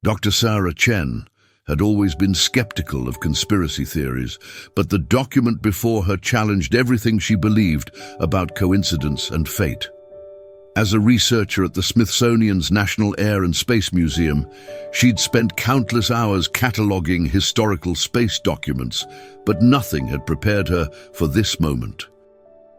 Dr. Sarah Chen had always been skeptical of conspiracy theories, but the document before her challenged everything she believed about coincidence and fate. As a researcher at the Smithsonian's National Air and Space Museum, she'd spent countless hours cataloging historical space documents, but nothing had prepared her for this moment.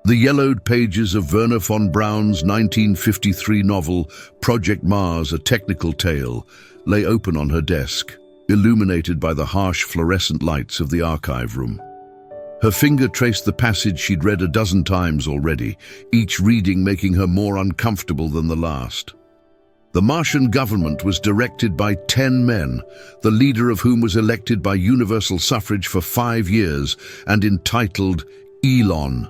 The yellowed pages of Wernher von Braun's 1953 novel, Project Mars, A Technical Tale, lay open on her desk, illuminated by the harsh fluorescent lights of the archive room. Her finger traced the passage she'd read a dozen times already, each reading making her more uncomfortable than the last. The Martian government was directed by 10 men, the leader of whom was elected by universal suffrage for 5 years and entitled Elon.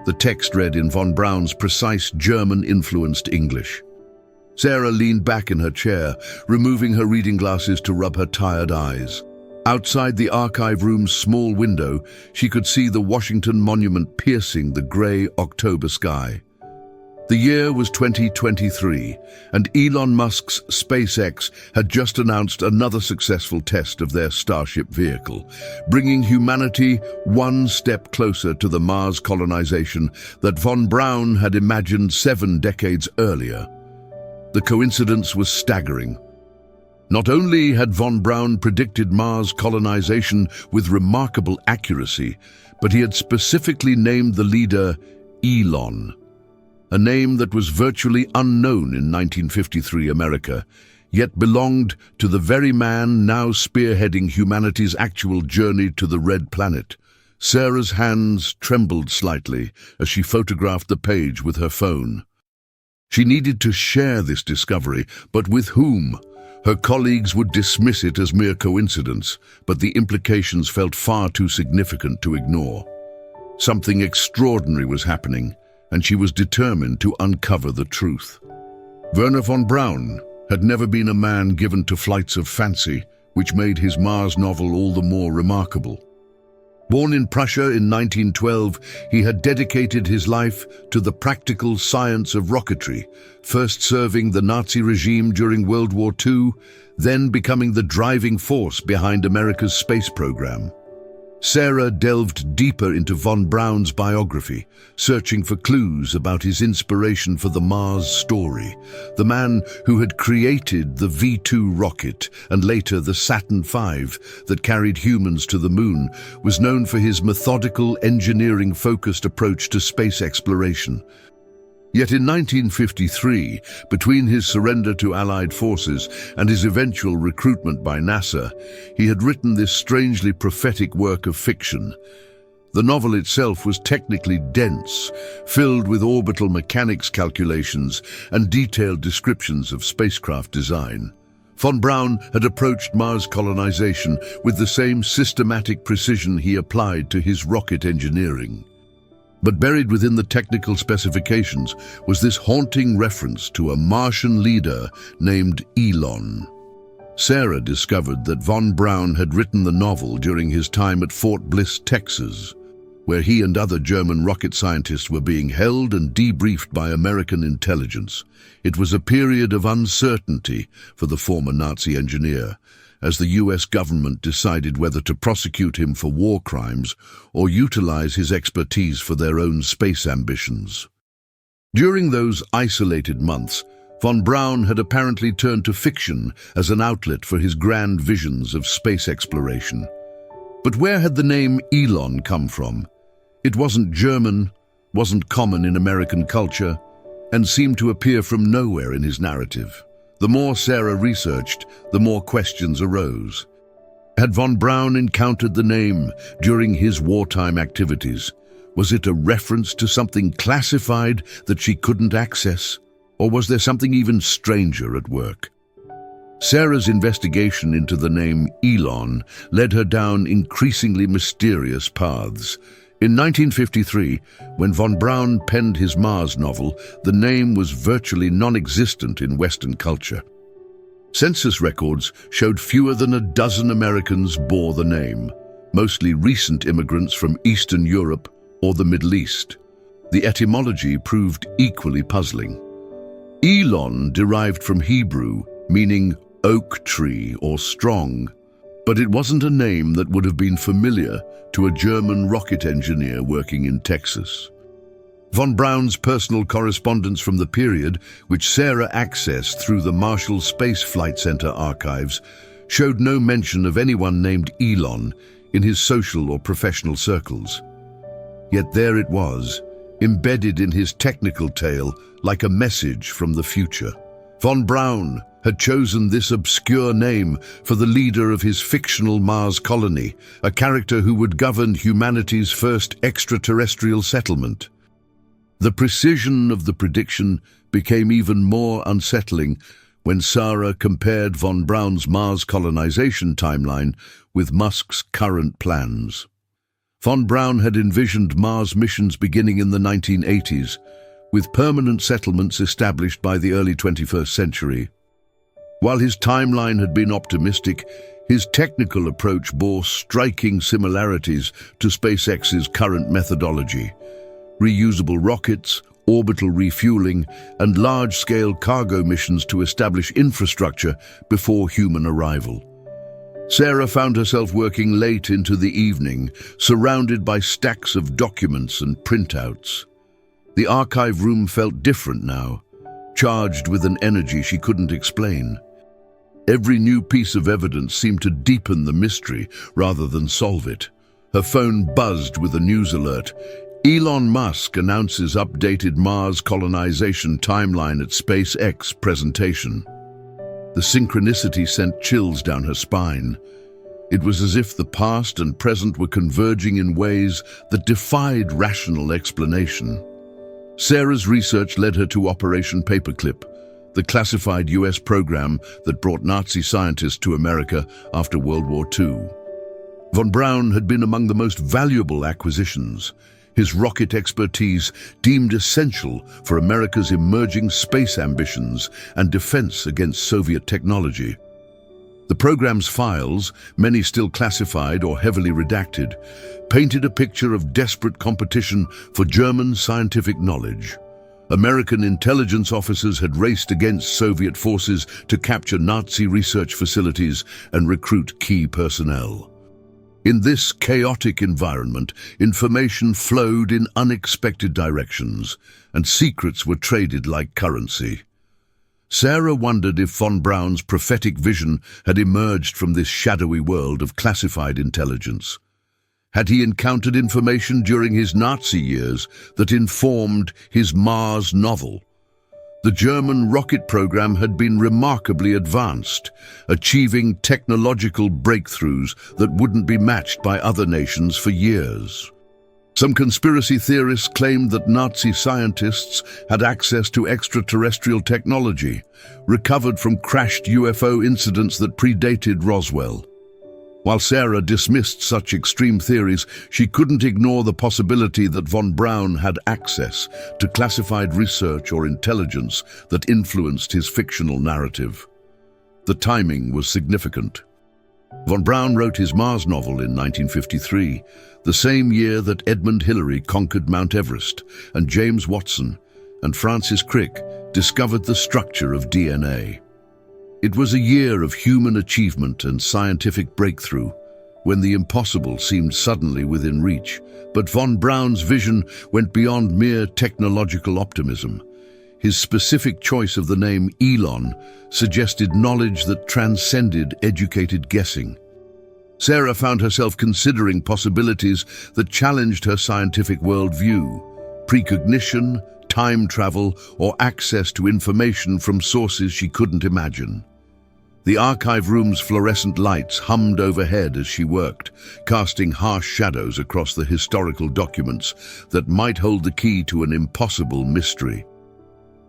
The text read in von Braun's precise German-influenced English. Sarah leaned back in her chair, removing her reading glasses to rub her tired eyes. Outside the archive room's small window, she could see the Washington Monument piercing the grey October sky. The year was 2023, and Elon Musk's SpaceX had just announced another successful test of their Starship vehicle, bringing humanity one step closer to the Mars colonization that von Braun had imagined 7 decades earlier. The coincidence was staggering. Not only had von Braun predicted Mars colonization with remarkable accuracy, but he had specifically named the leader Elon, a name that was virtually unknown in 1953 America, yet belonged to the very man now spearheading humanity's actual journey to the Red Planet. Sarah's hands trembled slightly as she photographed the page with her phone. She needed to share this discovery, but with whom? Her colleagues would dismiss it as mere coincidence, but the implications felt far too significant to ignore. Something extraordinary was happening, and she was determined to uncover the truth. Wernher von Braun had never been a man given to flights of fancy, which made his Mars novel all the more remarkable. Born in Prussia in 1912, he had dedicated his life to the practical science of rocketry, first serving the Nazi regime during World War II, then becoming the driving force behind America's space program. Sarah delved deeper into von Braun's biography, searching for clues about his inspiration for the Mars story. The man who had created the V2 rocket and later the Saturn V that carried humans to the moon was known for his methodical, engineering-focused approach to space exploration. Yet in 1953, between his surrender to Allied forces and his eventual recruitment by NASA, he had written this strangely prophetic work of fiction. The novel itself was technically dense, filled with orbital mechanics calculations and detailed descriptions of spacecraft design. Von Braun had approached Mars colonization with the same systematic precision he applied to his rocket engineering. But buried within the technical specifications was this haunting reference to a Martian leader named Elon. Sarah discovered that von Braun had written the novel during his time at Fort Bliss, Texas, where he and other German rocket scientists were being held and debriefed by American intelligence. It was a period of uncertainty for the former Nazi engineer, as the US government decided whether to prosecute him for war crimes or utilize his expertise for their own space ambitions. During those isolated months, von Braun had apparently turned to fiction as an outlet for his grand visions of space exploration. But where had the name Elon come from? It wasn't German, wasn't common in American culture, and seemed to appear from nowhere in his narrative. The more Sarah researched, the more questions arose. Had von Braun encountered the name during his wartime activities? Was it a reference to something classified that she couldn't access? Or was there something even stranger at work? Sarah's investigation into the name Elon led her down increasingly mysterious paths. In 1953, when von Braun penned his Mars novel, the name was virtually non-existent in Western culture. Census records showed fewer than a dozen Americans bore the name, mostly recent immigrants from Eastern Europe or the Middle East. The etymology proved equally puzzling. Elon derived from Hebrew, meaning oak tree or strong, but it wasn't a name that would have been familiar to a German rocket engineer working in Texas. Von Braun's personal correspondence from the period, which Sarah accessed through the Marshall Space Flight Center archives, showed no mention of anyone named Elon in his social or professional circles. Yet there it was, embedded in his technical tale like a message from the future. Von Braun had chosen this obscure name for the leader of his fictional Mars colony, a character who would govern humanity's first extraterrestrial settlement. The precision of the prediction became even more unsettling when Sarah compared von Braun's Mars colonization timeline with Musk's current plans. Von Braun had envisioned Mars missions beginning in the 1980s, with permanent settlements established by the early 21st century. While his timeline had been optimistic, his technical approach bore striking similarities to SpaceX's current methodology. Reusable rockets, orbital refueling, and large-scale cargo missions to establish infrastructure before human arrival. Sarah found herself working late into the evening, surrounded by stacks of documents and printouts. The archive room felt different now, charged with an energy she couldn't explain. Every new piece of evidence seemed to deepen the mystery rather than solve it. Her phone buzzed with a news alert. Elon Musk announces updated Mars colonization timeline at SpaceX presentation. The synchronicity sent chills down her spine. It was as if the past and present were converging in ways that defied rational explanation. Sarah's research led her to Operation Paperclip, the classified US program that brought Nazi scientists to America after World War II. Von Braun had been among the most valuable acquisitions, his rocket expertise deemed essential for America's emerging space ambitions and defense against Soviet technology. The program's files, many still classified or heavily redacted, painted a picture of desperate competition for German scientific knowledge. American intelligence officers had raced against Soviet forces to capture Nazi research facilities and recruit key personnel. In this chaotic environment, information flowed in unexpected directions, and secrets were traded like currency. Sarah wondered if von Braun's prophetic vision had emerged from this shadowy world of classified intelligence. Had he encountered information during his Nazi years that informed his Mars novel? The German rocket program had been remarkably advanced, achieving technological breakthroughs that wouldn't be matched by other nations for years. Some conspiracy theorists claimed that Nazi scientists had access to extraterrestrial technology, recovered from crashed UFO incidents that predated Roswell. While Sarah dismissed such extreme theories, she couldn't ignore the possibility that von Braun had access to classified research or intelligence that influenced his fictional narrative. The timing was significant. Von Braun wrote his Mars novel in 1953, the same year that Edmund Hillary conquered Mount Everest and James Watson and Francis Crick discovered the structure of DNA. It was a year of human achievement and scientific breakthrough, when the impossible seemed suddenly within reach. But von Braun's vision went beyond mere technological optimism. His specific choice of the name Elon suggested knowledge that transcended educated guessing. Sarah found herself considering possibilities that challenged her scientific worldview: precognition, time travel, or access to information from sources she couldn't imagine. The archive room's fluorescent lights hummed overhead as she worked, casting harsh shadows across the historical documents that might hold the key to an impossible mystery.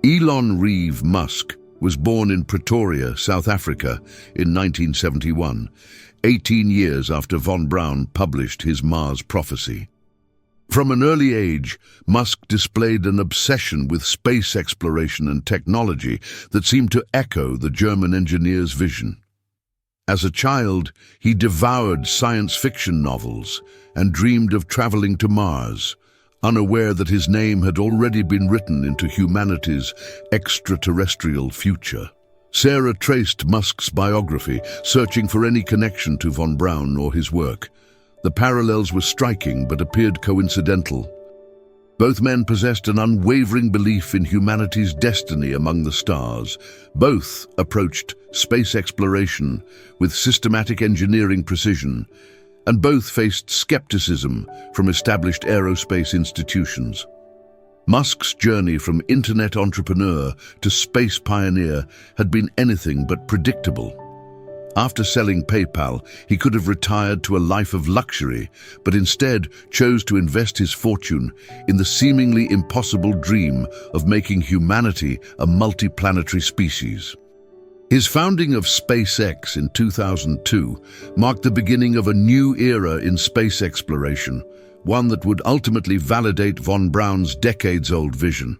Elon Reeve Musk was born in Pretoria, South Africa, in 1971, 18 years after von Braun published his Mars prophecy. From an early age, Musk displayed an obsession with space exploration and technology that seemed to echo the German engineer's vision. As a child, he devoured science fiction novels and dreamed of traveling to Mars, unaware that his name had already been written into humanity's extraterrestrial future. Sarah traced Musk's biography, searching for any connection to von Braun or his work. The parallels were striking but appeared coincidental. Both men possessed an unwavering belief in humanity's destiny among the stars. Both approached space exploration with systematic engineering precision, and both faced skepticism from established aerospace institutions. Musk's journey from internet entrepreneur to space pioneer had been anything but predictable. After selling PayPal, he could have retired to a life of luxury, but instead chose to invest his fortune in the seemingly impossible dream of making humanity a multiplanetary species. His founding of SpaceX in 2002 marked the beginning of a new era in space exploration, one that would ultimately validate von Braun's decades-old vision.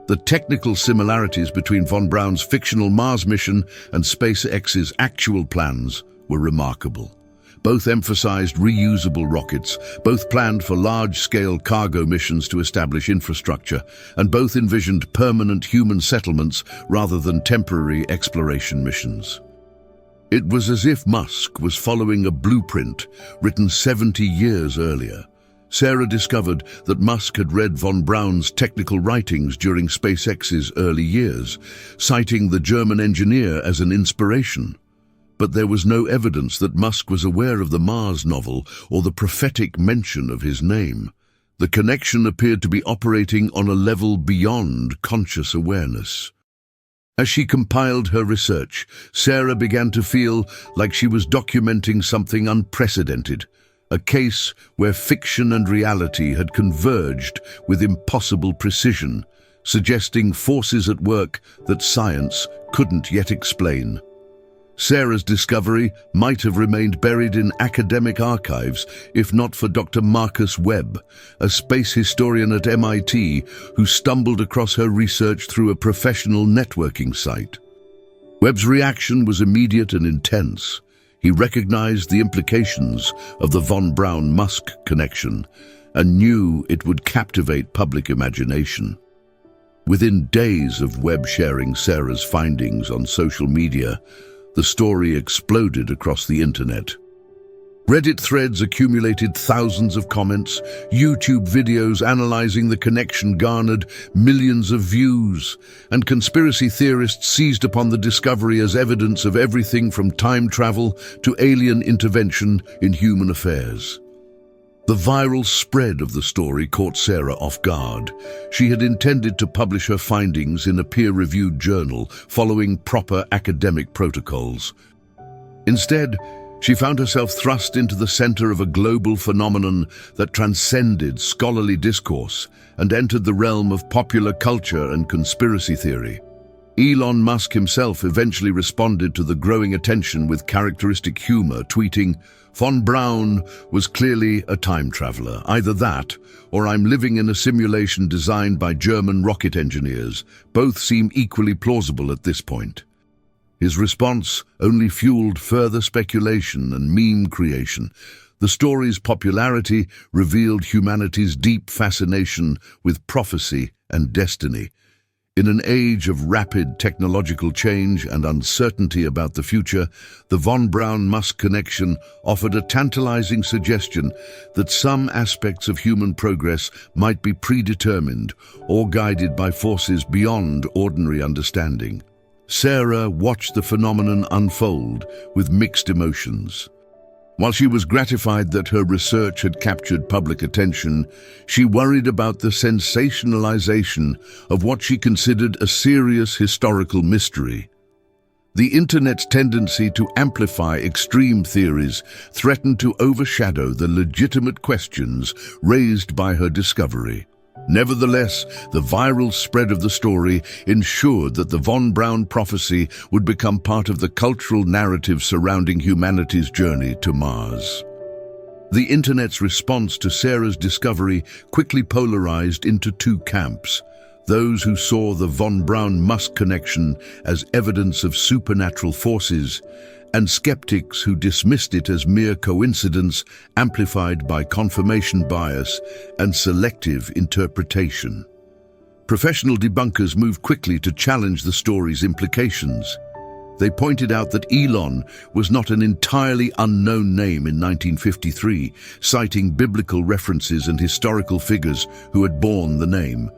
The technical similarities between von Braun's fictional Mars mission and SpaceX's actual plans were remarkable. Both emphasized reusable rockets, both planned for large-scale cargo missions to establish infrastructure, and both envisioned permanent human settlements rather than temporary exploration missions. It was as if Musk was following a blueprint written 70 years earlier. Sarah discovered that Musk had read von Braun's technical writings during SpaceX's early years, citing the German engineer as an inspiration. But there was no evidence that Musk was aware of the Mars novel or the prophetic mention of his name. The connection appeared to be operating on a level beyond conscious awareness. As she compiled her research, Sarah began to feel like she was documenting something unprecedented. A case where fiction and reality had converged with impossible precision, suggesting forces at work that science couldn't yet explain. Sarah's discovery might have remained buried in academic archives if not for Dr. Marcus Webb, a space historian at MIT who stumbled across her research through a professional networking site. Webb's reaction was immediate and intense. He recognized the implications of the von Braun-Musk connection and knew it would captivate public imagination. Within days of Webb sharing Sarah's findings on social media, the story exploded across the internet. Reddit threads accumulated thousands of comments. YouTube videos analyzing the connection garnered millions of views, and conspiracy theorists seized upon the discovery as evidence of everything from time travel to alien intervention in human affairs. The viral spread of the story caught Sarah off guard. She had intended to publish her findings in a peer-reviewed journal following proper academic protocols. Instead, she found herself thrust into the center of a global phenomenon that transcended scholarly discourse and entered the realm of popular culture and conspiracy theory. Elon Musk himself eventually responded to the growing attention with characteristic humor, tweeting, "Von Braun was clearly a time traveler. Either that, or I'm living in a simulation designed by German rocket engineers. Both seem equally plausible at this point." His response only fueled further speculation and meme creation. The story's popularity revealed humanity's deep fascination with prophecy and destiny. In an age of rapid technological change and uncertainty about the future, the von Braun-Musk connection offered a tantalizing suggestion that some aspects of human progress might be predetermined or guided by forces beyond ordinary understanding. Sarah watched the phenomenon unfold with mixed emotions. While she was gratified that her research had captured public attention, she worried about the sensationalization of what she considered a serious historical mystery. The Internet's tendency to amplify extreme theories threatened to overshadow the legitimate questions raised by her discovery. Nevertheless, the viral spread of the story ensured that the von Braun prophecy would become part of the cultural narrative surrounding humanity's journey to Mars. The Internet's response to Sarah's discovery quickly polarized into two camps: those who saw the von Braun-Musk connection as evidence of supernatural forces, and skeptics who dismissed it as mere coincidence amplified by confirmation bias and selective interpretation. Professional debunkers moved quickly to challenge the story's implications. They pointed out that Elon was not an entirely unknown name in 1953, citing biblical references and historical figures who had borne the name.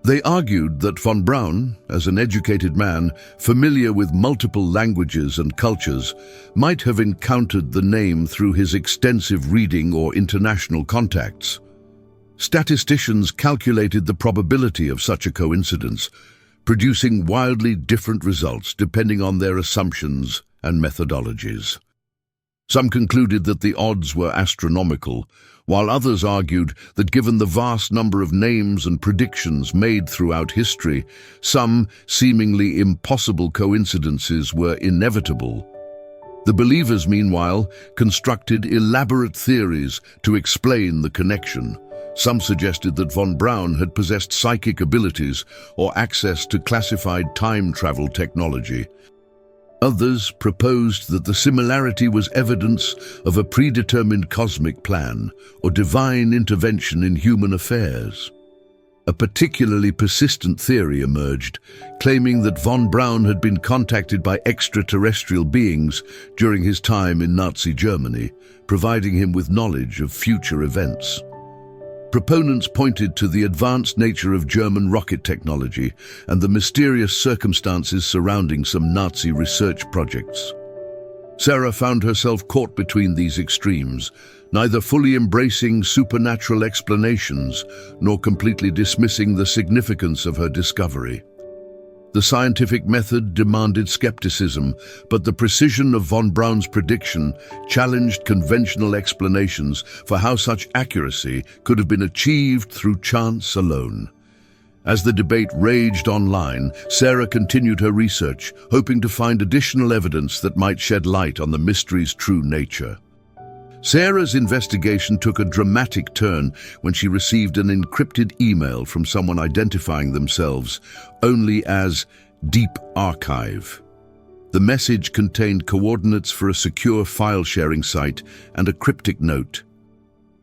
They argued that von Braun, as an educated man familiar with multiple languages and cultures, might have encountered the name through his extensive reading or international contacts. Statisticians calculated the probability of such a coincidence, producing wildly different results depending on their assumptions and methodologies. Some concluded that the odds were astronomical, while others argued that given the vast number of names and predictions made throughout history, some seemingly impossible coincidences were inevitable. The believers, meanwhile, constructed elaborate theories to explain the connection. Some suggested that von Braun had possessed psychic abilities or access to classified time travel technology. Others proposed that the similarity was evidence of a predetermined cosmic plan or divine intervention in human affairs. A particularly persistent theory emerged, claiming that von Braun had been contacted by extraterrestrial beings during his time in Nazi Germany, providing him with knowledge of future events. Proponents pointed to the advanced nature of German rocket technology and the mysterious circumstances surrounding some Nazi research projects. Sarah found herself caught between these extremes, neither fully embracing supernatural explanations nor completely dismissing the significance of her discovery. The scientific method demanded skepticism, but the precision of von Braun's prediction challenged conventional explanations for how such accuracy could have been achieved through chance alone. As the debate raged online, Sarah continued her research, hoping to find additional evidence that might shed light on the mystery's true nature. Sarah's investigation took a dramatic turn when she received an encrypted email from someone identifying themselves only as Deep Archive. The message contained coordinates for a secure file-sharing site and a cryptic note.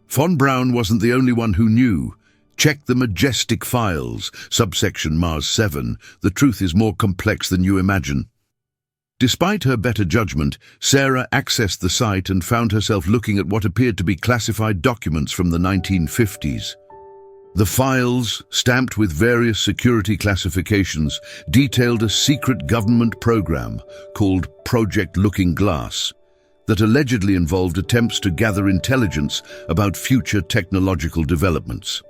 Von Braun wasn't the only one who knew. Check the majestic files, subsection Mars 7. The truth is more complex than you imagine. Despite her better judgment, Sarah accessed the site and found herself looking at what appeared to be classified documents from the 1950s. The files, stamped with various security classifications, detailed a secret government program called Project Looking Glass that allegedly involved attempts to gather intelligence about future technological developments.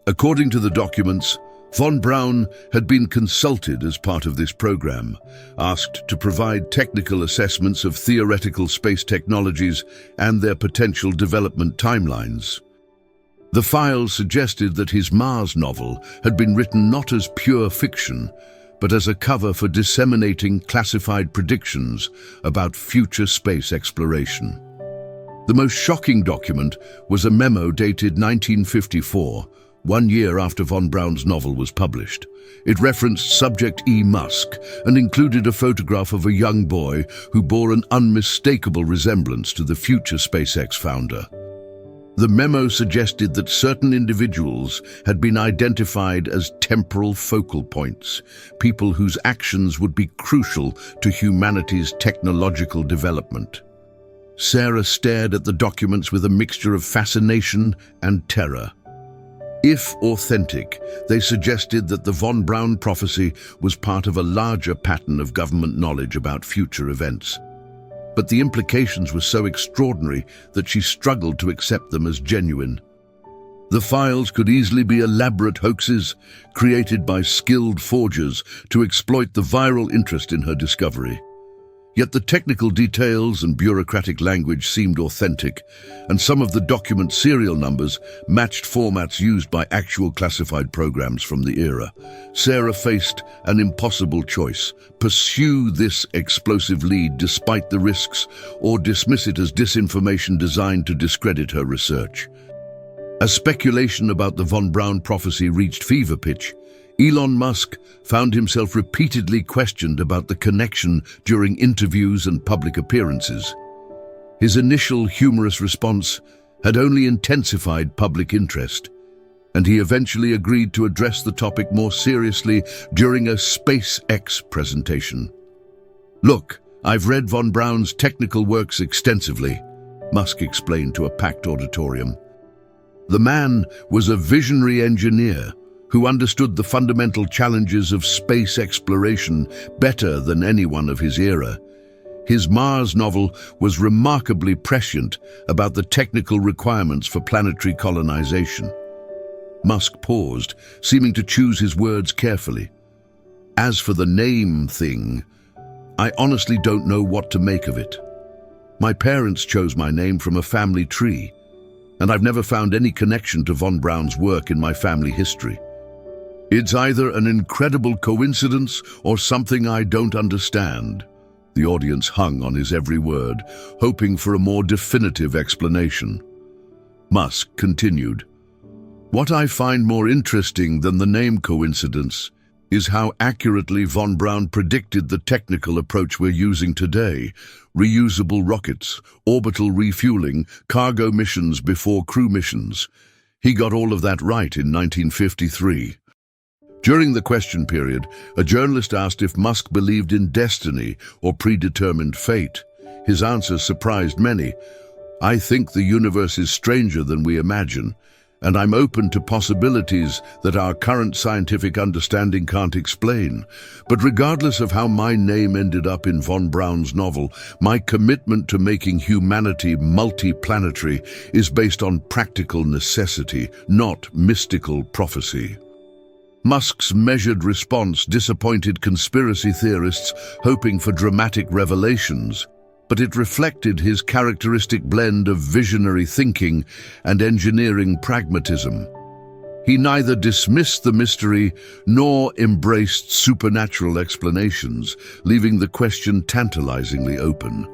According to the documents, von Braun had been consulted as part of this program, asked to provide technical assessments of theoretical space technologies and their potential development timelines. The files suggested that his Mars novel had been written not as pure fiction, but as a cover for disseminating classified predictions about future space exploration. The most shocking document was a memo dated 1954, 1 year after von Braun's novel was published. It referenced subject E. Musk and included a photograph of a young boy who bore an unmistakable resemblance to the future SpaceX founder. The memo suggested that certain individuals had been identified as temporal focal points, people whose actions would be crucial to humanity's technological development. Sarah stared at the documents with a mixture of fascination and terror. If authentic, they suggested that the von Braun prophecy was part of a larger pattern of government knowledge about future events. But the implications were so extraordinary that she struggled to accept them as genuine. The files could easily be elaborate hoaxes created by skilled forgers to exploit the viral interest in her discovery. Yet the technical details and bureaucratic language seemed authentic, and some of the document serial numbers matched formats used by actual classified programs from the era. Sarah faced an impossible choice: pursue this explosive lead despite the risks, or dismiss it as disinformation designed to discredit her research. As speculation about the von Braun prophecy reached fever pitch, Elon Musk found himself repeatedly questioned about the connection during interviews and public appearances. His initial humorous response had only intensified public interest. and he eventually agreed to address the topic more seriously during a SpaceX presentation. "Look, I've read von Braun's technical works extensively," Musk explained to a packed auditorium. The man was a visionary engineer who understood the fundamental challenges of space exploration better than anyone of his era. His Mars novel was remarkably prescient about the technical requirements for planetary colonization. Musk paused, seeming to choose his words carefully. "As for the name thing, I honestly don't know what to make of it. My parents chose my name from a family tree, and I've never found any connection to von Braun's work in my family history. It's either an incredible coincidence or something I don't understand." The audience hung on his every word, hoping for a more definitive explanation. Musk continued, "What I find more interesting than the name coincidence is how accurately von Braun predicted the technical approach we're using today: reusable rockets, orbital refueling, cargo missions before crew missions. He got all of that right in 1953. During the question period, a journalist asked if Musk believed in destiny or predetermined fate. His answer surprised many. "I think the universe is stranger than we imagine, and I'm open to possibilities that our current scientific understanding can't explain. But regardless of how my name ended up in von Braun's novel, my commitment to making humanity multi-planetary is based on practical necessity, not mystical prophecy." Musk's measured response disappointed conspiracy theorists hoping for dramatic revelations, but it reflected his characteristic blend of visionary thinking and engineering pragmatism. He neither dismissed the mystery nor embraced supernatural explanations, leaving the question tantalizingly open.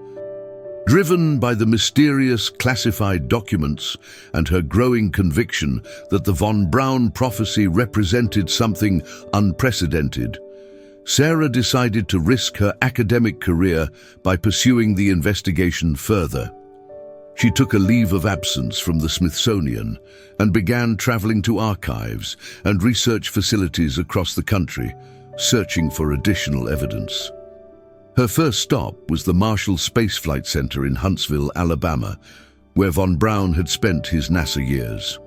Driven by the mysterious classified documents and her growing conviction that the von Braun prophecy represented something unprecedented, Sarah decided to risk her academic career by pursuing the investigation further. She took a leave of absence from the Smithsonian and began traveling to archives and research facilities across the country, searching for additional evidence. Her first stop was the Marshall Space Flight Center in Huntsville, Alabama, where von Braun had spent his NASA years.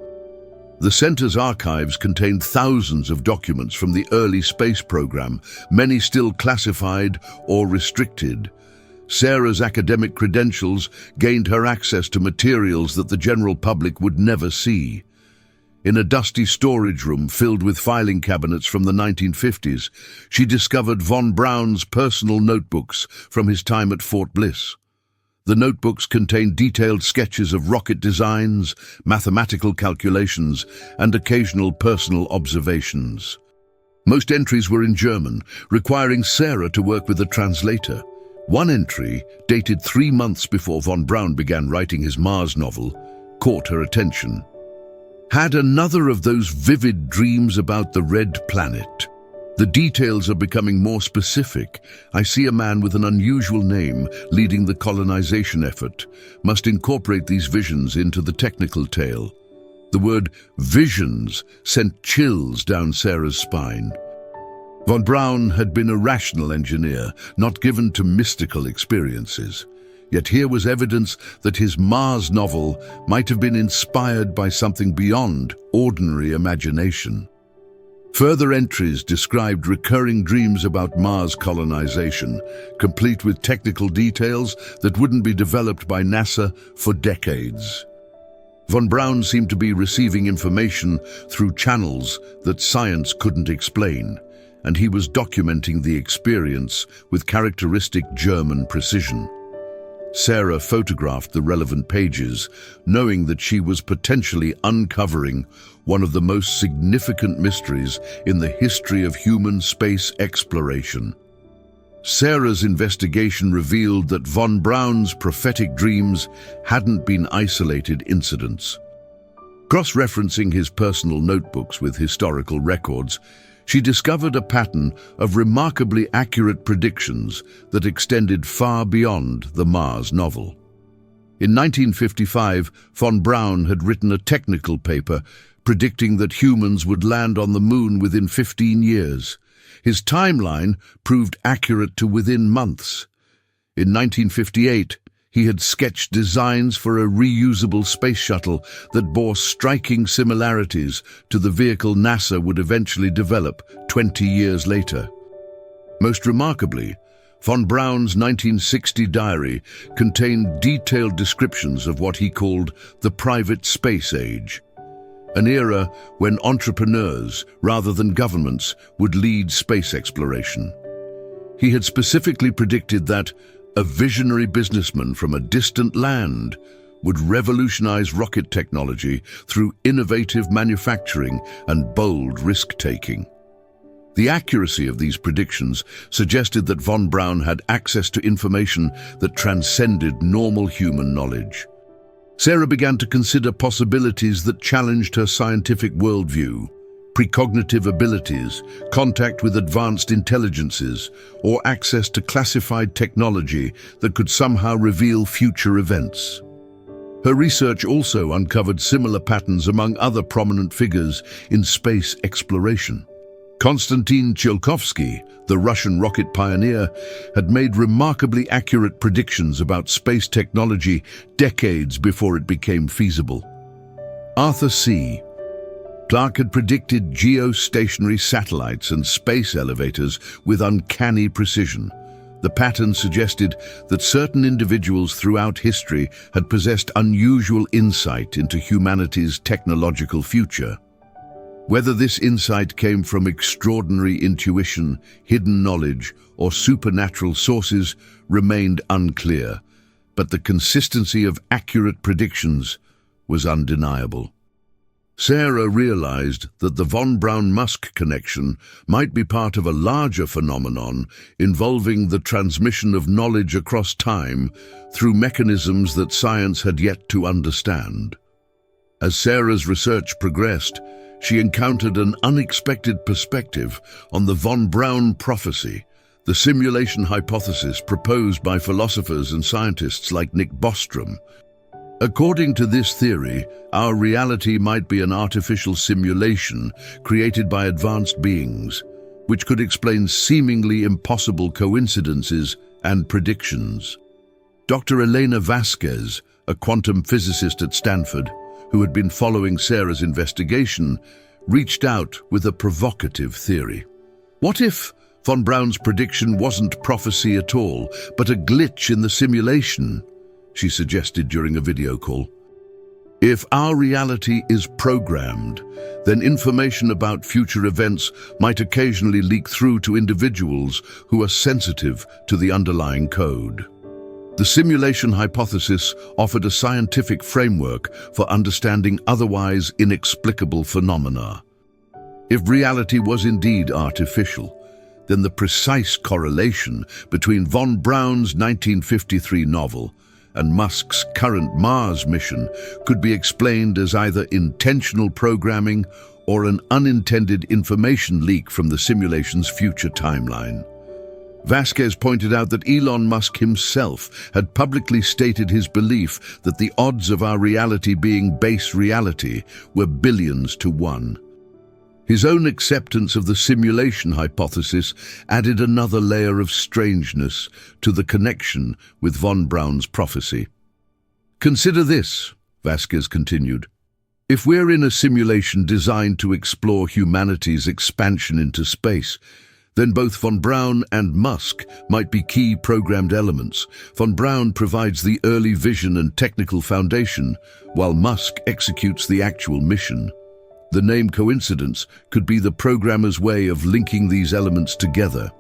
The center's archives contained thousands of documents from the early space program, many still classified or restricted. Sarah's academic credentials gained her access to materials that the general public would never see. In a dusty storage room filled with filing cabinets from the 1950s, she discovered von Braun's personal notebooks from his time at Fort Bliss. The notebooks contained detailed sketches of rocket designs, mathematical calculations, and occasional personal observations. Most entries were in German, requiring Sarah to work with a translator. One entry, dated 3 months before von Braun began writing his Mars novel, caught her attention. "Had another of those vivid dreams about the red planet. The details are becoming more specific. I see a man with an unusual name leading the colonization effort. Must incorporate these visions into the technical tale." The word visions sent chills down Sarah's spine. Von Braun had been a rational engineer, not given to mystical experiences. Yet here was evidence that his Mars novel might have been inspired by something beyond ordinary imagination. Further entries described recurring dreams about Mars colonization, complete with technical details that wouldn't be developed by NASA for decades. Von Braun seemed to be receiving information through channels that science couldn't explain, and he was documenting the experience with characteristic German precision. Sarah photographed the relevant pages, knowing that she was potentially uncovering one of the most significant mysteries in the history of human space exploration. Sarah's investigation revealed that von Braun's prophetic dreams hadn't been isolated incidents. Cross-referencing his personal notebooks with historical records, she discovered a pattern of remarkably accurate predictions that extended far beyond the Mars novel. In 1955, von Braun had written a technical paper predicting that humans would land on the moon within 15 years. His timeline proved accurate to within months. In 1958, he had sketched designs for a reusable space shuttle that bore striking similarities to the vehicle NASA would eventually develop 20 years later. Most remarkably, von Braun's 1960 diary contained detailed descriptions of what he called the private space age, an era when entrepreneurs, rather than governments, would lead space exploration. He had specifically predicted that a visionary businessman from a distant land would revolutionize rocket technology through innovative manufacturing and bold risk-taking. The accuracy of these predictions suggested that von Braun had access to information that transcended normal human knowledge. Sarah began to consider possibilities that challenged her scientific worldview: precognitive abilities, contact with advanced intelligences, or access to classified technology that could somehow reveal future events. Her research also uncovered similar patterns among other prominent figures in space exploration. Konstantin Tsiolkovsky, the Russian rocket pioneer, had made remarkably accurate predictions about space technology decades before it became feasible. Arthur C. Clarke had predicted geostationary satellites and space elevators with uncanny precision. The pattern suggested that certain individuals throughout history had possessed unusual insight into humanity's technological future. Whether this insight came from extraordinary intuition, hidden knowledge, or supernatural sources remained unclear, but the consistency of accurate predictions was undeniable. Sarah realized that the von Braun-Musk connection might be part of a larger phenomenon involving the transmission of knowledge across time through mechanisms that science had yet to understand. As Sarah's research progressed, she encountered an unexpected perspective on the von Braun prophecy, the simulation hypothesis proposed by philosophers and scientists like Nick Bostrom. According to this theory, our reality might be an artificial simulation created by advanced beings, which could explain seemingly impossible coincidences and predictions. Dr. Elena Vasquez, a quantum physicist at Stanford, who had been following Sarah's investigation, reached out with a provocative theory. What if von Braun's prediction wasn't prophecy at all, but a glitch in the simulation? She suggested during a video call. If our reality is programmed, then information about future events might occasionally leak through to individuals who are sensitive to the underlying code. The simulation hypothesis offered a scientific framework for understanding otherwise inexplicable phenomena. If reality was indeed artificial, then the precise correlation between von Braun's 1953 novel and Musk's current Mars mission could be explained as either intentional programming or an unintended information leak from the simulation's future timeline. Vasquez pointed out that Elon Musk himself had publicly stated his belief that the odds of our reality being base reality were billions to one. His own acceptance of the simulation hypothesis added another layer of strangeness to the connection with von Braun's prophecy. Consider this, Vasquez continued. If we're in a simulation designed to explore humanity's expansion into space, then both von Braun and Musk might be key programmed elements. Von Braun provides the early vision and technical foundation, while Musk executes the actual mission. The name coincidence could be the programmer's way of linking these elements together.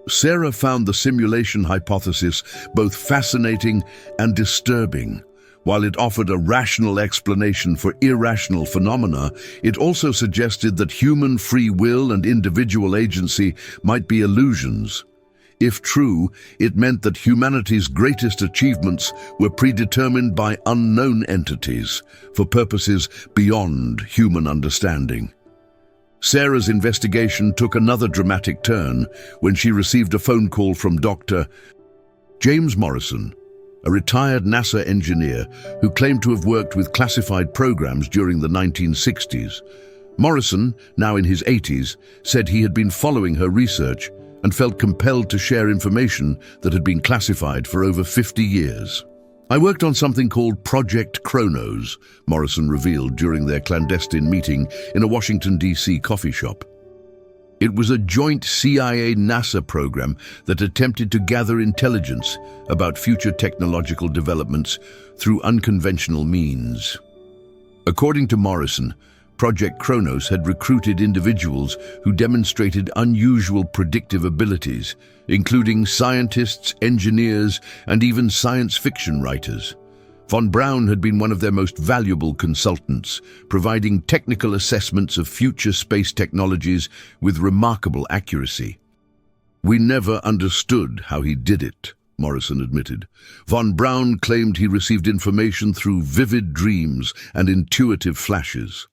Sarah found the simulation hypothesis both fascinating and disturbing. While it offered a rational explanation for irrational phenomena, it also suggested that human free will and individual agency might be illusions. If true, it meant that humanity's greatest achievements were predetermined by unknown entities for purposes beyond human understanding. Sarah's investigation took another dramatic turn when she received a phone call from Dr. James Morrison, a retired NASA engineer who claimed to have worked with classified programs during the 1960s. Morrison, now in his 80s, said he had been following her research and felt compelled to share information that had been classified for over 50 years. "I worked on something called Project Chronos," Morrison revealed during their clandestine meeting in a Washington, D.C. coffee shop. It was a joint CIA-NASA program that attempted to gather intelligence about future technological developments through unconventional means. According to Morrison, Project Chronos had recruited individuals who demonstrated unusual predictive abilities, including scientists, engineers, and even science fiction writers. Von Braun had been one of their most valuable consultants, providing technical assessments of future space technologies with remarkable accuracy. "We never understood how he did it," Morrison admitted. Von Braun claimed he received information through vivid dreams and intuitive flashes.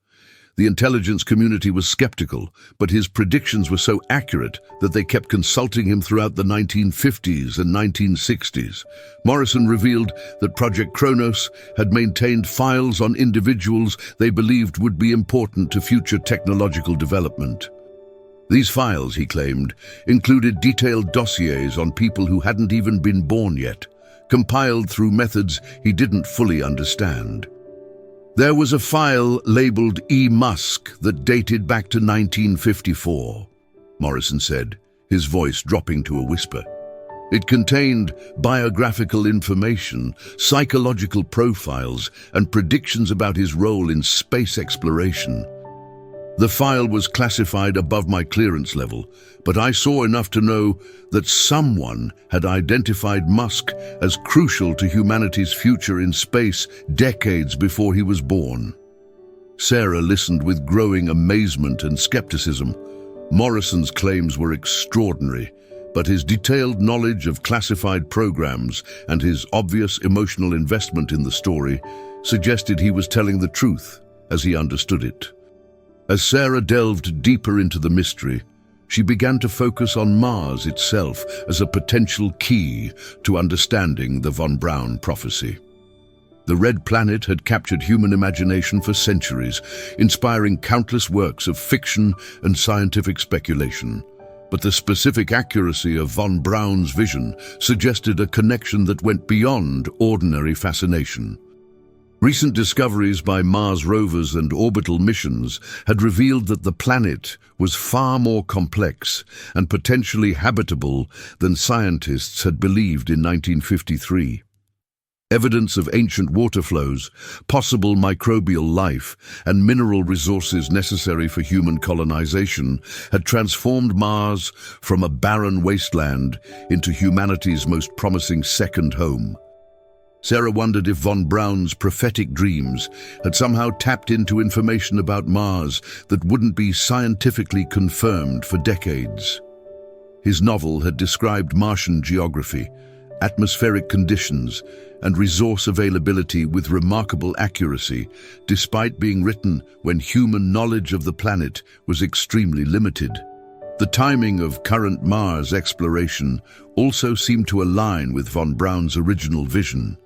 The intelligence community was skeptical, but his predictions were so accurate that they kept consulting him throughout the 1950s and 1960s. Morrison revealed that Project Chronos had maintained files on individuals they believed would be important to future technological development. These files, he claimed, included detailed dossiers on people who hadn't even been born yet, compiled through methods he didn't fully understand. There was a file labeled E. Musk that dated back to 1954, Morrison said, his voice dropping to a whisper. It contained biographical information, psychological profiles, and predictions about his role in space exploration. The file was classified above my clearance level, but I saw enough to know that someone had identified Musk as crucial to humanity's future in space decades before he was born. Sarah listened with growing amazement and skepticism. Morrison's claims were extraordinary, but his detailed knowledge of classified programs and his obvious emotional investment in the story suggested he was telling the truth as he understood it. As Sarah delved deeper into the mystery, she began to focus on Mars itself as a potential key to understanding the von Braun prophecy. The Red Planet had captured human imagination for centuries, inspiring countless works of fiction and scientific speculation. But the specific accuracy of von Braun's vision suggested a connection that went beyond ordinary fascination. Recent discoveries by Mars rovers and orbital missions had revealed that the planet was far more complex and potentially habitable than scientists had believed in 1953. Evidence of ancient water flows, possible microbial life, and mineral resources necessary for human colonization had transformed Mars from a barren wasteland into humanity's most promising second home. Sarah wondered if von Braun's prophetic dreams had somehow tapped into information about Mars that wouldn't be scientifically confirmed for decades. His novel had described Martian geography, atmospheric conditions, and resource availability with remarkable accuracy, despite being written when human knowledge of the planet was extremely limited. The timing of current Mars exploration also seemed to align with von Braun's original vision.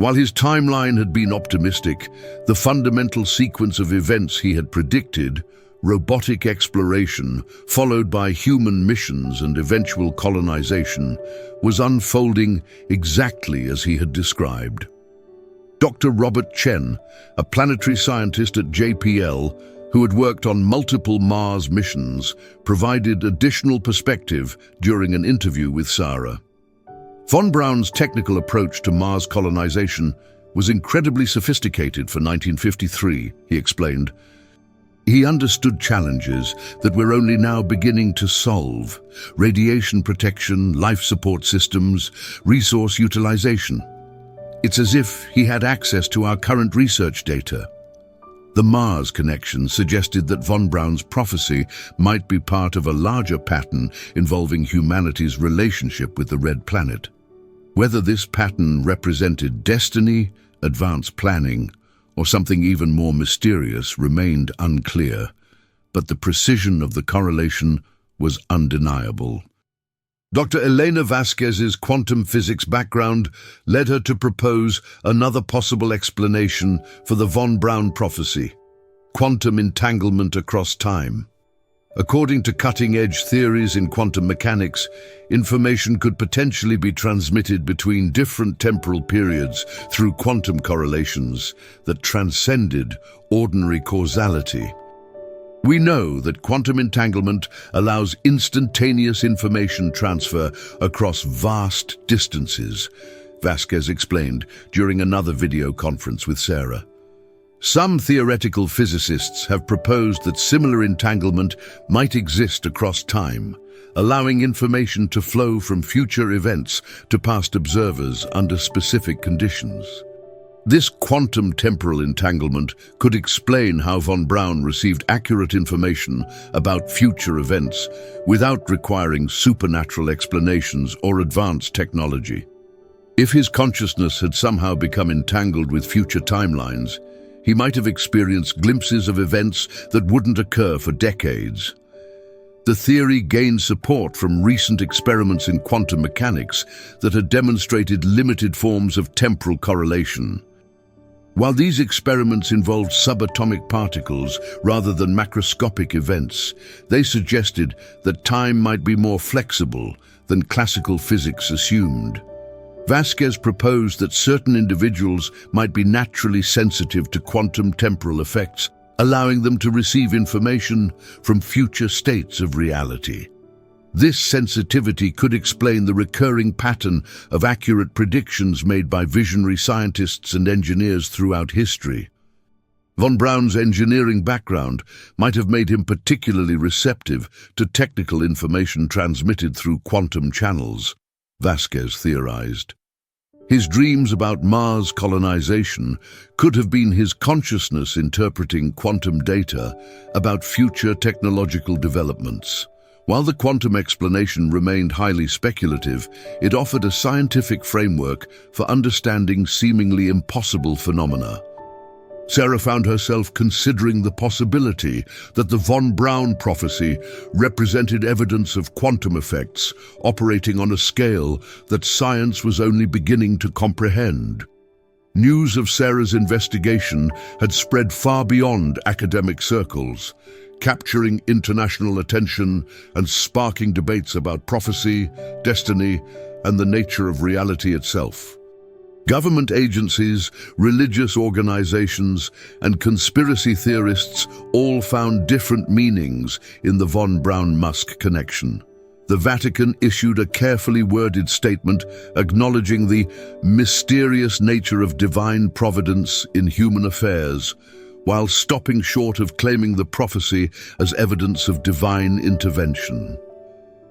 While his timeline had been optimistic, the fundamental sequence of events he had predicted, robotic exploration, followed by human missions and eventual colonization, was unfolding exactly as he had described. Dr. Robert Chen, a planetary scientist at JPL, who had worked on multiple Mars missions, provided additional perspective during an interview with Sarah. Von Braun's technical approach to Mars colonization was incredibly sophisticated for 1953, he explained. He understood challenges that we're only now beginning to solve: radiation protection, life support systems, resource utilization. It's as if he had access to our current research data. The Mars connection suggested that von Braun's prophecy might be part of a larger pattern involving humanity's relationship with the Red Planet. Whether this pattern represented destiny, advanced planning, or something even more mysterious remained unclear, but the precision of the correlation was undeniable. Dr. Elena Vasquez's quantum physics background led her to propose another possible explanation for the von Braun prophecy: quantum entanglement across time. According to cutting-edge theories in quantum mechanics, information could potentially be transmitted between different temporal periods through quantum correlations that transcended ordinary causality. We know that quantum entanglement allows instantaneous information transfer across vast distances, Vasquez explained during another video conference with Sarah. Some theoretical physicists have proposed that similar entanglement might exist across time, allowing information to flow from future events to past observers under specific conditions. This quantum temporal entanglement could explain how von Braun received accurate information about future events without requiring supernatural explanations or advanced technology. If his consciousness had somehow become entangled with future timelines, he might have experienced glimpses of events that wouldn't occur for decades. The theory gained support from recent experiments in quantum mechanics that had demonstrated limited forms of temporal correlation. While these experiments involved subatomic particles rather than macroscopic events, they suggested that time might be more flexible than classical physics assumed. Vasquez proposed that certain individuals might be naturally sensitive to quantum temporal effects, allowing them to receive information from future states of reality. This sensitivity could explain the recurring pattern of accurate predictions made by visionary scientists and engineers throughout history. Von Braun's engineering background might have made him particularly receptive to technical information transmitted through quantum channels, Vasquez theorized. His dreams about Mars colonization could have been his consciousness interpreting quantum data about future technological developments. While the quantum explanation remained highly speculative, it offered a scientific framework for understanding seemingly impossible phenomena. Sarah found herself considering the possibility that the von Braun prophecy represented evidence of quantum effects operating on a scale that science was only beginning to comprehend. News of Sarah's investigation had spread far beyond academic circles, capturing international attention and sparking debates about prophecy, destiny, and the nature of reality itself. Government agencies, religious organizations, and conspiracy theorists all found different meanings in the von Braun-Musk connection. The Vatican issued a carefully worded statement acknowledging the mysterious nature of divine providence in human affairs, while stopping short of claiming the prophecy as evidence of divine intervention.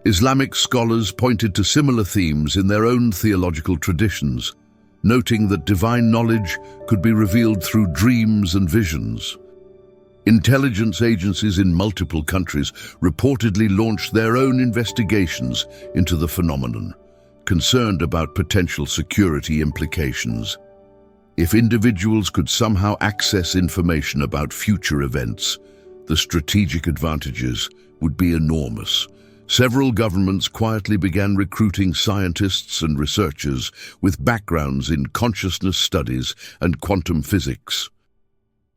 Islamic scholars pointed to similar themes in their own theological traditions, noting that divine knowledge could be revealed through dreams and visions. Intelligence agencies in multiple countries reportedly launched their own investigations into the phenomenon, concerned about potential security implications. If individuals could somehow access information about future events, the strategic advantages would be enormous. Several governments quietly began recruiting scientists and researchers with backgrounds in consciousness studies and quantum physics.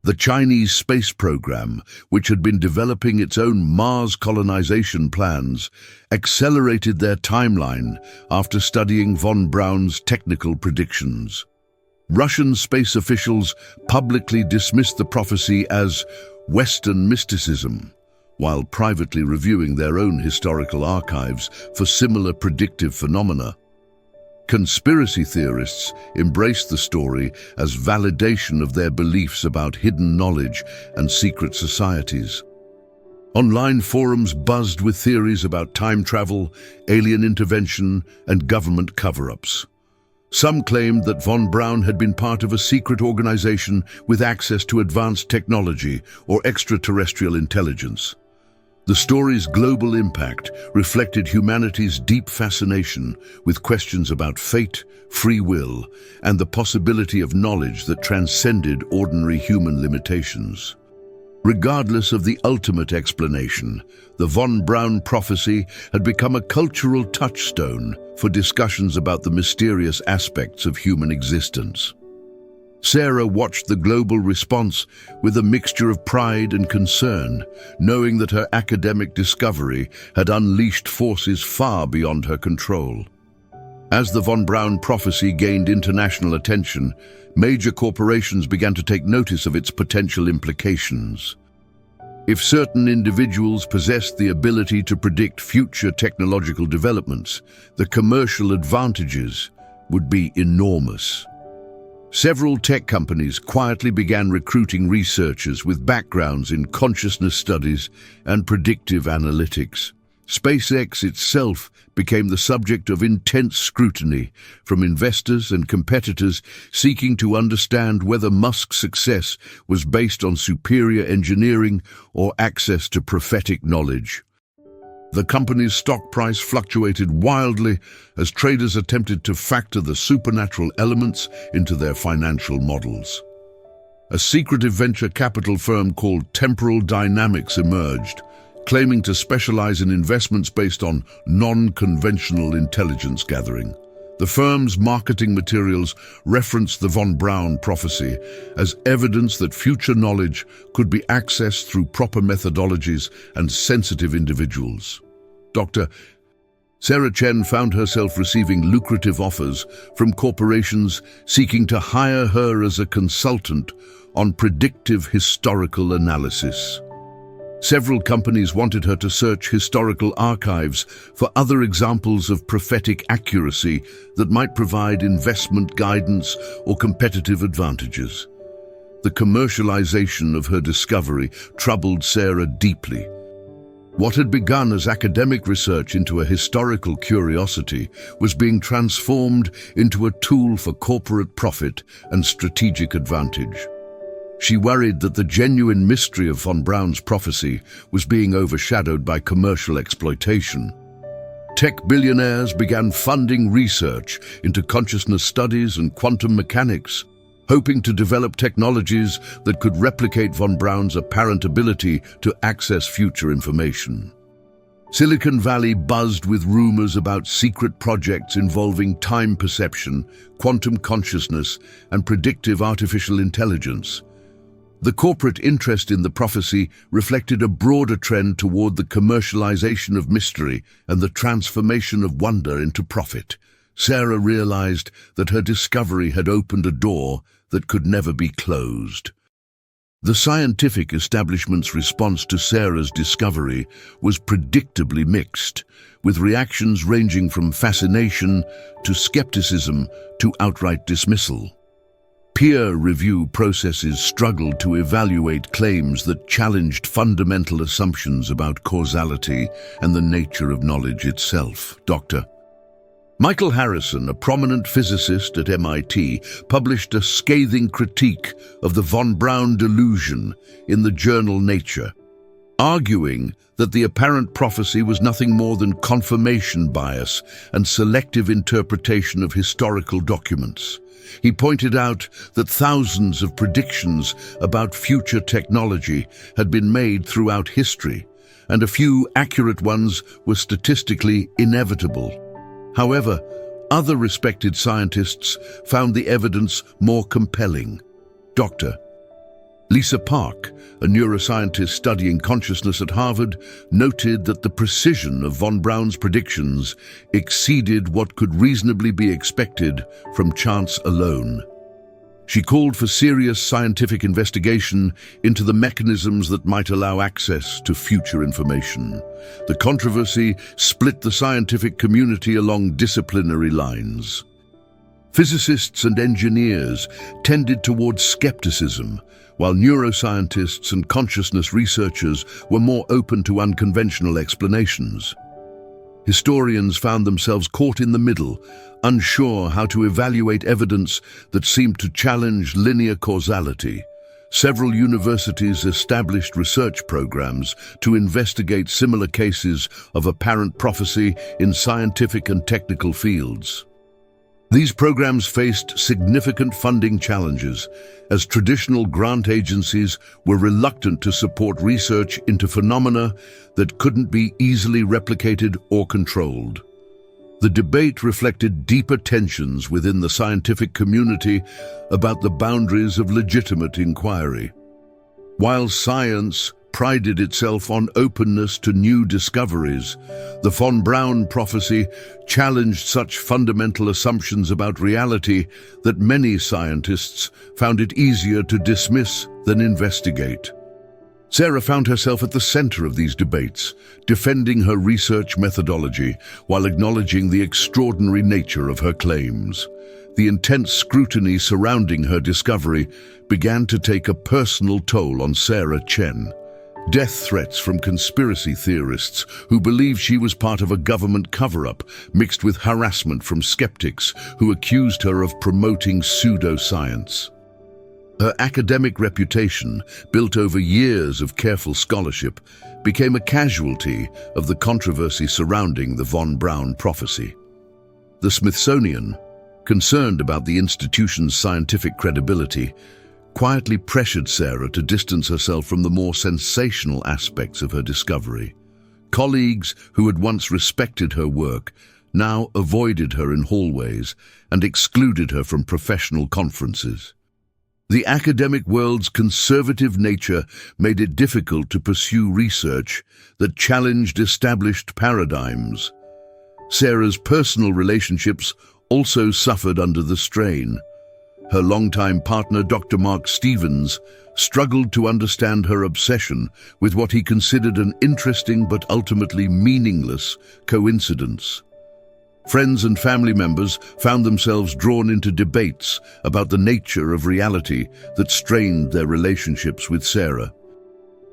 The Chinese space program, which had been developing its own Mars colonization plans, accelerated their timeline after studying von Braun's technical predictions. Russian space officials publicly dismissed the prophecy as Western mysticism, while privately reviewing their own historical archives for similar predictive phenomena. Conspiracy theorists embraced the story as validation of their beliefs about hidden knowledge and secret societies. Online forums buzzed with theories about time travel, alien intervention, and government cover-ups. Some claimed that von Braun had been part of a secret organization with access to advanced technology or extraterrestrial intelligence. The story's global impact reflected humanity's deep fascination with questions about fate, free will, and the possibility of knowledge that transcended ordinary human limitations. Regardless of the ultimate explanation, the von Braun prophecy had become a cultural touchstone for discussions about the mysterious aspects of human existence. Sarah watched the global response with a mixture of pride and concern, knowing that her academic discovery had unleashed forces far beyond her control. As the von Braun prophecy gained international attention, major corporations began to take notice of its potential implications. If certain individuals possessed the ability to predict future technological developments, the commercial advantages would be enormous. Several tech companies quietly began recruiting researchers with backgrounds in consciousness studies and predictive analytics. SpaceX itself became the subject of intense scrutiny from investors and competitors seeking to understand whether Musk's success was based on superior engineering or access to prophetic knowledge. The company's stock price fluctuated wildly as traders attempted to factor the supernatural elements into their financial models. A secretive venture capital firm called Temporal Dynamics emerged, claiming to specialize in investments based on non-conventional intelligence gathering. The firm's marketing materials referenced the von Braun prophecy as evidence that future knowledge could be accessed through proper methodologies and sensitive individuals. Dr. Sarah Chen found herself receiving lucrative offers from corporations seeking to hire her as a consultant on predictive historical analysis. Several companies wanted her to search historical archives for other examples of prophetic accuracy that might provide investment guidance or competitive advantages. The commercialization of her discovery troubled Sarah deeply. What had begun as academic research into a historical curiosity was being transformed into a tool for corporate profit and strategic advantage. She worried that the genuine mystery of von Braun's prophecy was being overshadowed by commercial exploitation. Tech billionaires began funding research into consciousness studies and quantum mechanics, hoping to develop technologies that could replicate von Braun's apparent ability to access future information. Silicon Valley buzzed with rumors about secret projects involving time perception, quantum consciousness, and predictive artificial intelligence. The corporate interest in the prophecy reflected a broader trend toward the commercialization of mystery and the transformation of wonder into profit. Sarah realized that her discovery had opened a door that could never be closed. The scientific establishment's response to Sarah's discovery was predictably mixed, with reactions ranging from fascination to skepticism to outright dismissal. Peer review processes struggled to evaluate claims that challenged fundamental assumptions about causality and the nature of knowledge itself. Dr. Michael Harrison, a prominent physicist at MIT, published a scathing critique of the von Braun delusion in the journal Nature, arguing that the apparent prophecy was nothing more than confirmation bias and selective interpretation of historical documents. He pointed out that thousands of predictions about future technology had been made throughout history, and a few accurate ones were statistically inevitable. However, other respected scientists found the evidence more compelling. Dr. Lisa Park, a neuroscientist studying consciousness at Harvard, noted that the precision of von Braun's predictions exceeded what could reasonably be expected from chance alone. She called for serious scientific investigation into the mechanisms that might allow access to future information. The controversy split the scientific community along disciplinary lines. Physicists and engineers tended towards skepticism, while neuroscientists and consciousness researchers were more open to unconventional explanations. Historians found themselves caught in the middle, unsure how to evaluate evidence that seemed to challenge linear causality. Several universities established research programs to investigate similar cases of apparent prophecy in scientific and technical fields. These programs faced significant funding challenges, as traditional grant agencies were reluctant to support research into phenomena that couldn't be easily replicated or controlled. The debate reflected deeper tensions within the scientific community about the boundaries of legitimate inquiry. While science prided itself on openness to new discoveries, the von Braun prophecy challenged such fundamental assumptions about reality that many scientists found it easier to dismiss than investigate. Sarah found herself at the center of these debates, defending her research methodology while acknowledging the extraordinary nature of her claims. The intense scrutiny surrounding her discovery began to take a personal toll on Sarah Chen. Death threats from conspiracy theorists who believed she was part of a government cover-up, mixed with harassment from skeptics who accused her of promoting pseudoscience. Her academic reputation, built over years of careful scholarship, became a casualty of the controversy surrounding the von Braun prophecy. The Smithsonian, concerned about the institution's scientific credibility, quietly pressured Sarah to distance herself from the more sensational aspects of her discovery. Colleagues who had once respected her work now avoided her in hallways and excluded her from professional conferences. The academic world's conservative nature made it difficult to pursue research that challenged established paradigms. Sarah's personal relationships also suffered under the strain. Her longtime partner, Dr. Mark Stevens, struggled to understand her obsession with what he considered an interesting but ultimately meaningless coincidence. Friends and family members found themselves drawn into debates about the nature of reality that strained their relationships with Sarah.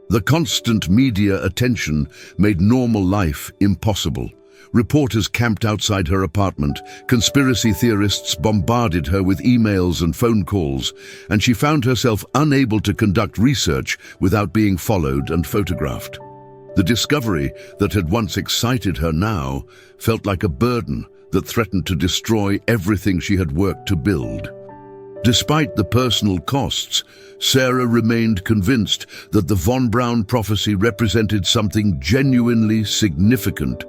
The constant media attention made normal life impossible. Reporters camped outside her apartment, conspiracy theorists bombarded her with emails and phone calls, and she found herself unable to conduct research without being followed and photographed. The discovery that had once excited her now felt like a burden that threatened to destroy everything she had worked to build. Despite the personal costs, Sarah remained convinced that the von Braun prophecy represented something genuinely significant.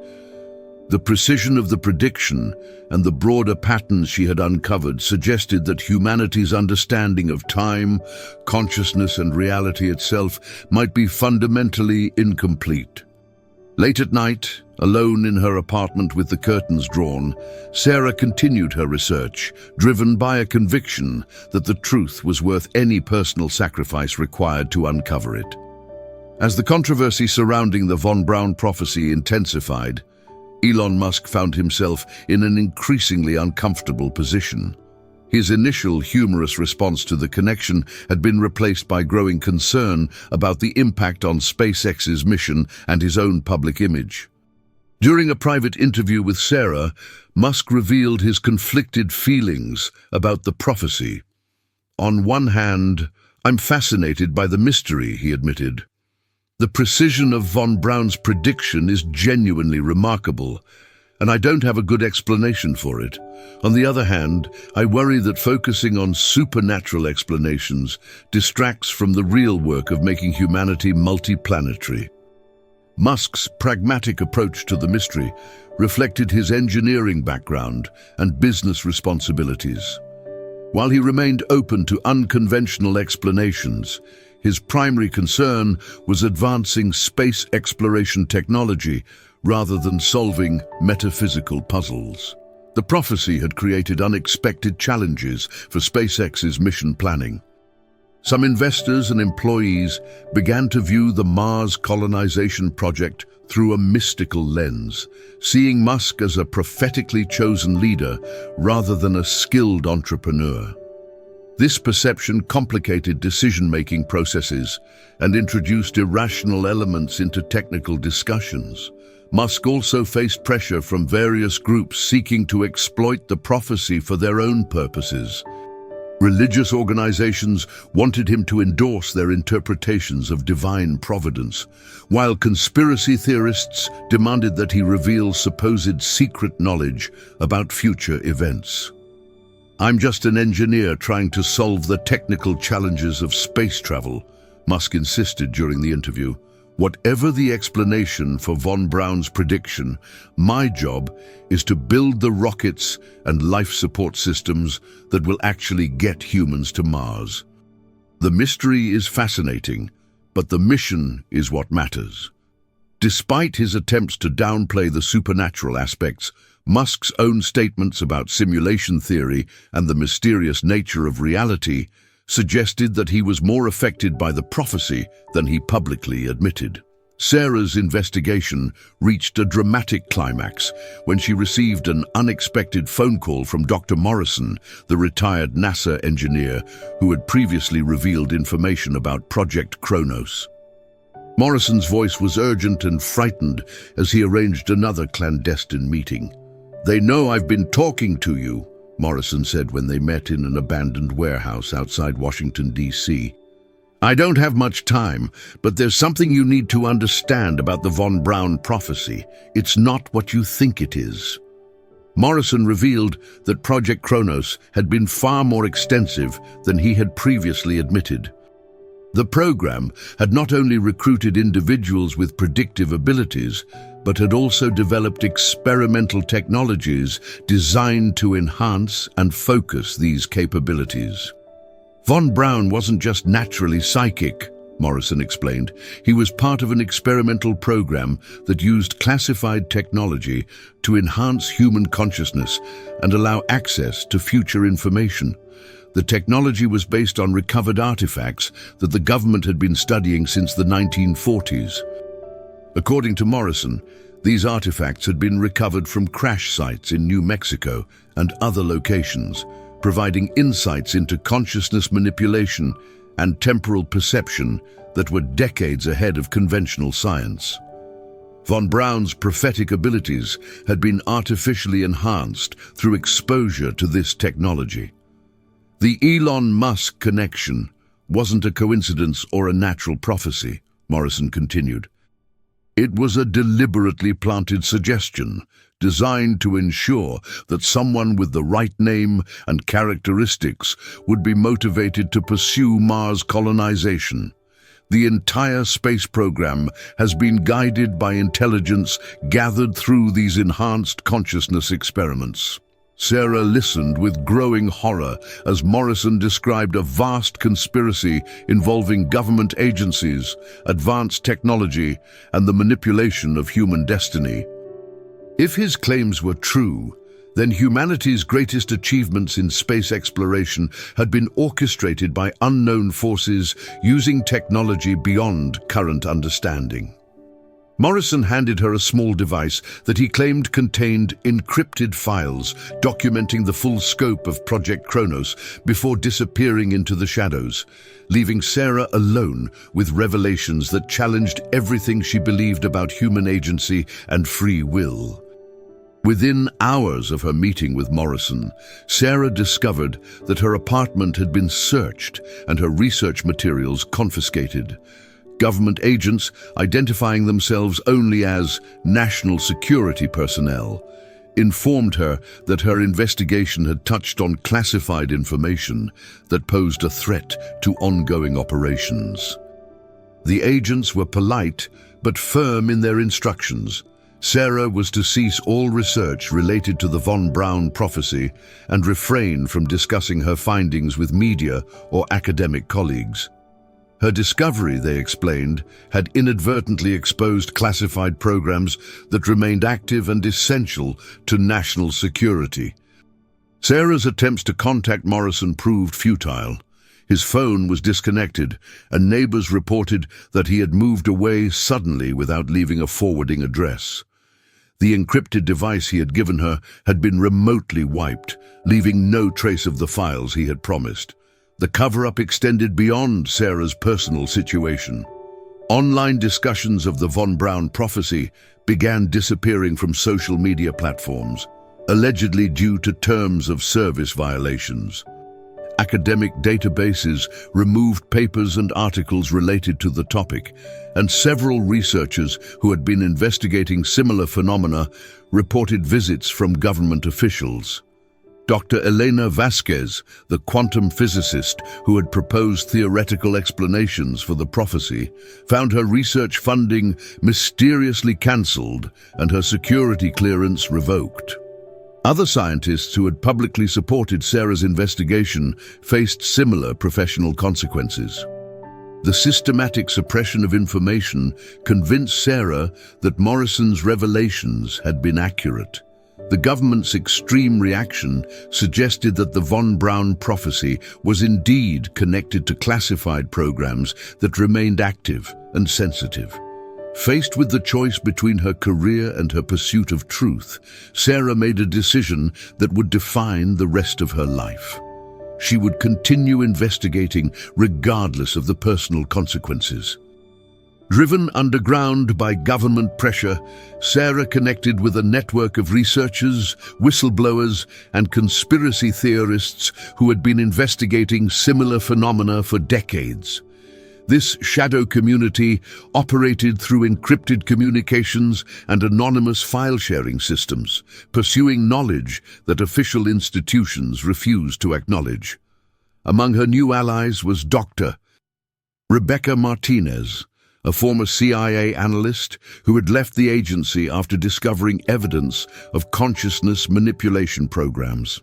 The precision of the prediction and the broader patterns she had uncovered suggested that humanity's understanding of time, consciousness, and reality itself might be fundamentally incomplete. Late at night, alone in her apartment with the curtains drawn, Sarah continued her research, driven by a conviction that the truth was worth any personal sacrifice required to uncover it. As the controversy surrounding the von Braun prophecy intensified, Elon Musk found himself in an increasingly uncomfortable position. His initial humorous response to the connection had been replaced by growing concern about the impact on SpaceX's mission and his own public image. During a private interview with Sarah, Musk revealed his conflicted feelings about the prophecy. "On one hand, I'm fascinated by the mystery," he admitted. "The precision of von Braun's prediction is genuinely remarkable, and I don't have a good explanation for it. On the other hand, I worry that focusing on supernatural explanations distracts from the real work of making humanity multiplanetary." Musk's pragmatic approach to the mystery reflected his engineering background and business responsibilities. While he remained open to unconventional explanations, his primary concern was advancing space exploration technology rather than solving metaphysical puzzles. The prophecy had created unexpected challenges for SpaceX's mission planning. Some investors and employees began to view the Mars colonization project through a mystical lens, seeing Musk as a prophetically chosen leader rather than a skilled entrepreneur. This perception complicated decision-making processes and introduced irrational elements into technical discussions. Musk also faced pressure from various groups seeking to exploit the prophecy for their own purposes. Religious organizations wanted him to endorse their interpretations of divine providence, while conspiracy theorists demanded that he reveal supposed secret knowledge about future events. "I'm just an engineer trying to solve the technical challenges of space travel," Musk insisted during the interview. "Whatever the explanation for von Braun's prediction, my job is to build the rockets and life support systems that will actually get humans to Mars. The mystery is fascinating, but the mission is what matters." Despite his attempts to downplay the supernatural aspects, Musk's own statements about simulation theory and the mysterious nature of reality suggested that he was more affected by the prophecy than he publicly admitted. Sarah's investigation reached a dramatic climax when she received an unexpected phone call from Dr. Morrison, the retired NASA engineer who had previously revealed information about Project Kronos. Morrison's voice was urgent and frightened as he arranged another clandestine meeting. "They know I've been talking to you," Morrison said when they met in an abandoned warehouse outside Washington, D.C. "I don't have much time, but there's something you need to understand about the von Braun prophecy. It's not what you think it is." Morrison revealed that Project Kronos had been far more extensive than he had previously admitted. The program had not only recruited individuals with predictive abilities, but had also developed experimental technologies designed to enhance and focus these capabilities. Von Braun wasn't just naturally psychic, Morrison explained. He was part of an experimental program that used classified technology to enhance human consciousness and allow access to future information. The technology was based on recovered artifacts that the government had been studying since the 1940s. According to Morrison, these artifacts had been recovered from crash sites in New Mexico and other locations, providing insights into consciousness manipulation and temporal perception that were decades ahead of conventional science. Von Braun's prophetic abilities had been artificially enhanced through exposure to this technology. The Elon Musk connection wasn't a coincidence or a natural prophecy, Morrison continued. It was a deliberately planted suggestion designed to ensure that someone with the right name and characteristics would be motivated to pursue Mars colonization. The entire space program has been guided by intelligence gathered through these enhanced consciousness experiments. Sarah listened with growing horror as Morrison described a vast conspiracy involving government agencies, advanced technology, and the manipulation of human destiny. If his claims were true, then humanity's greatest achievements in space exploration had been orchestrated by unknown forces using technology beyond current understanding. Morrison handed her a small device that he claimed contained encrypted files documenting the full scope of Project Kronos before disappearing into the shadows, leaving Sarah alone with revelations that challenged everything she believed about human agency and free will. Within hours of her meeting with Morrison, Sarah discovered that her apartment had been searched and her research materials confiscated. Government agents, identifying themselves only as national security personnel, informed her that her investigation had touched on classified information that posed a threat to ongoing operations. The agents were polite but firm in their instructions. Sarah was to cease all research related to the von Braun prophecy and refrain from discussing her findings with media or academic colleagues. Her discovery, they explained, had inadvertently exposed classified programs that remained active and essential to national security. Sarah's attempts to contact Morrison proved futile. His phone was disconnected, and neighbors reported that he had moved away suddenly without leaving a forwarding address. The encrypted device he had given her had been remotely wiped, leaving no trace of the files he had promised. The cover-up extended beyond Sarah's personal situation. Online discussions of the von Braun prophecy began disappearing from social media platforms, allegedly due to terms of service violations. Academic databases removed papers and articles related to the topic, and several researchers who had been investigating similar phenomena reported visits from government officials. Dr. Elena Vasquez, the quantum physicist who had proposed theoretical explanations for the prophecy, found her research funding mysteriously cancelled and her security clearance revoked. Other scientists who had publicly supported Sarah's investigation faced similar professional consequences. The systematic suppression of information convinced Sarah that Morrison's revelations had been accurate. The government's extreme reaction suggested that the von Braun prophecy was indeed connected to classified programs that remained active and sensitive. Faced with the choice between her career and her pursuit of truth, Sarah made a decision that would define the rest of her life. She would continue investigating regardless of the personal consequences. Driven underground by government pressure, Sarah connected with a network of researchers, whistleblowers, and conspiracy theorists who had been investigating similar phenomena for decades. This shadow community operated through encrypted communications and anonymous file-sharing systems, pursuing knowledge that official institutions refused to acknowledge. Among her new allies was Dr. Rebecca Martinez, a former CIA analyst who had left the agency after discovering evidence of consciousness manipulation programs.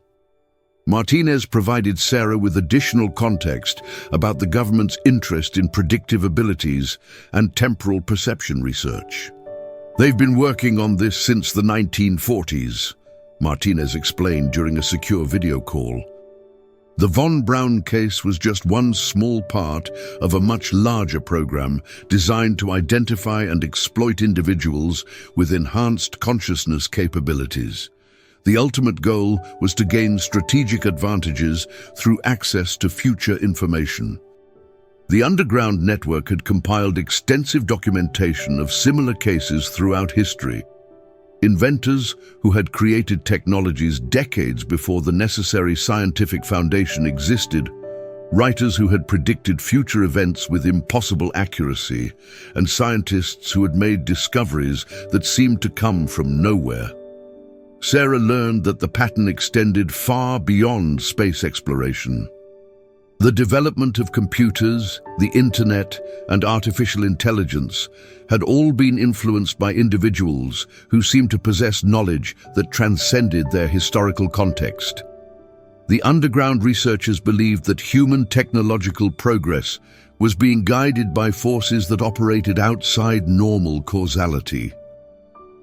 Martinez provided Sarah with additional context about the government's interest in predictive abilities and temporal perception research. "They've been working on this since the 1940s, Martinez explained during a secure video call. The von Braun case was just one small part of a much larger program designed to identify and exploit individuals with enhanced consciousness capabilities. The ultimate goal was to gain strategic advantages through access to future information. The underground network had compiled extensive documentation of similar cases throughout history. Inventors who had created technologies decades before the necessary scientific foundation existed, writers who had predicted future events with impossible accuracy, and scientists who had made discoveries that seemed to come from nowhere. Sarah learned that the pattern extended far beyond space exploration. The development of computers, the internet, and artificial intelligence had all been influenced by individuals who seemed to possess knowledge that transcended their historical context. The underground researchers believed that human technological progress was being guided by forces that operated outside normal causality.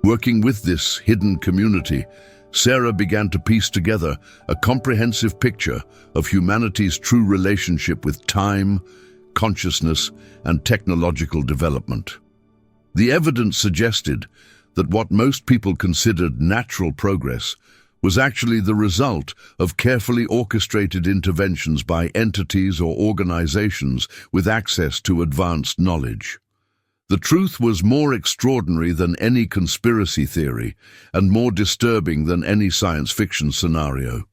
Working with this hidden community, Sarah began to piece together a comprehensive picture of humanity's true relationship with time, consciousness, and technological development. The evidence suggested that what most people considered natural progress was actually the result of carefully orchestrated interventions by entities or organizations with access to advanced knowledge. The truth was more extraordinary than any conspiracy theory and more disturbing than any science fiction scenario.